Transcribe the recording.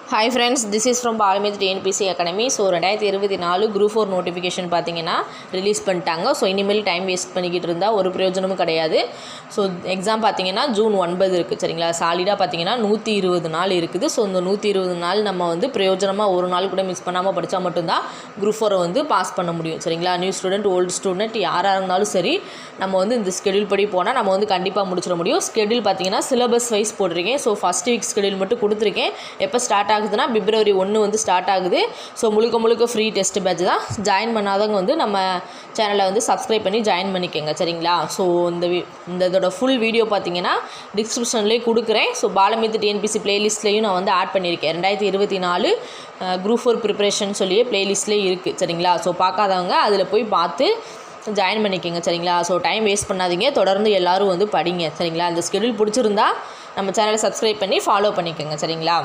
Hi friends, this is from Balamith TNPC Academy. So 2024 Group 4 notification பார்த்தீங்கன்னா release பண்ணிட்டாங்க. So இனிமேல் time waste பண்ணிக்கிட்டு இருந்தால் ஒரு பிரயோஜனமும் கிடையாது. ஸோ எக்ஸாம் பார்த்தீங்கன்னா ஜூன் 9 இருக்குது சரிங்களா. சாலிடாக பார்த்தீங்கன்னா 120 நாள் இருக்குது. ஸோ இந்த 120 நாள் நம்ம வந்து பிரயோஜனமாக ஒரு நாள் கூட மிஸ் பண்ணாமல் படித்தா மட்டும்தான் குரூப் 4 வந்து பாஸ் பண்ண முடியும் சரிங்களா. நியூ ஸ்டூடெண்ட் ஓல்டு ஸ்டூடெண்ட் யாராக இருந்தாலும் சரி நம்ம வந்து இந்த ஸ்கெடியூல் படி போனால் நம்ம வந்து கண்டிப்பாக முடிச்சிட முடியும். ஸ்கெடியூல் பார்த்தீங்கன்னா சிலபஸ் வைஸ் போட்டிருக்கேன். ஸோ ஃபஸ்ட் வீக் ஸ்கெடியூல் மட்டும் கொடுத்துருக்கேன். எப்போ ஸ்டார்ட் ஆகுதுன்னா பிப்ரவரி 1 வந்து ஸ்டார்ட் ஆகுது. ஸோ முழுக்க ஃப்ரீ டெஸ்ட் பேட்ச் தான். ஜாயின் பண்ணாதவங்க வந்து நம்ம சேனலை வந்து சப்ஸ்கிரைப் பண்ணி ஜாயின் பண்ணிக்கோங்க சரிங்களா. ஸோ இதோட ஃபுல் வீடியோ பார்த்தீங்கன்னா டிஸ்கிரிப்ஷன்லேயே கொடுக்குறேன். ஸோ பாலமித் டிஎன்பிசி பிளேலிஸ்ட்லேயும் நான் வந்து ஆட் பண்ணியிருக்கேன். 2024 குரூப் 4 ப்ரிப்பரேஷன் சொல்லியே பிளேலிஸ்ட்லேயே இருக்குது சரிங்களா. ஸோ பார்க்காதவங்க அதில் போய் பார்த்து ஜாயின் பண்ணிக்கோங்க சரிங்களா. ஸோ டைம் வேஸ்ட் பண்ணாதீங்க, தொடர்ந்து எல்லோரும் வந்து படிங்க சரிங்களா. இந்த ஸ்கெடியூல் பிடிச்சிருந்தா நம்ம சேனலை சப்ஸ்கிரைப் பண்ணி ஃபாலோ பண்ணிக்கோங்க சரிங்களா.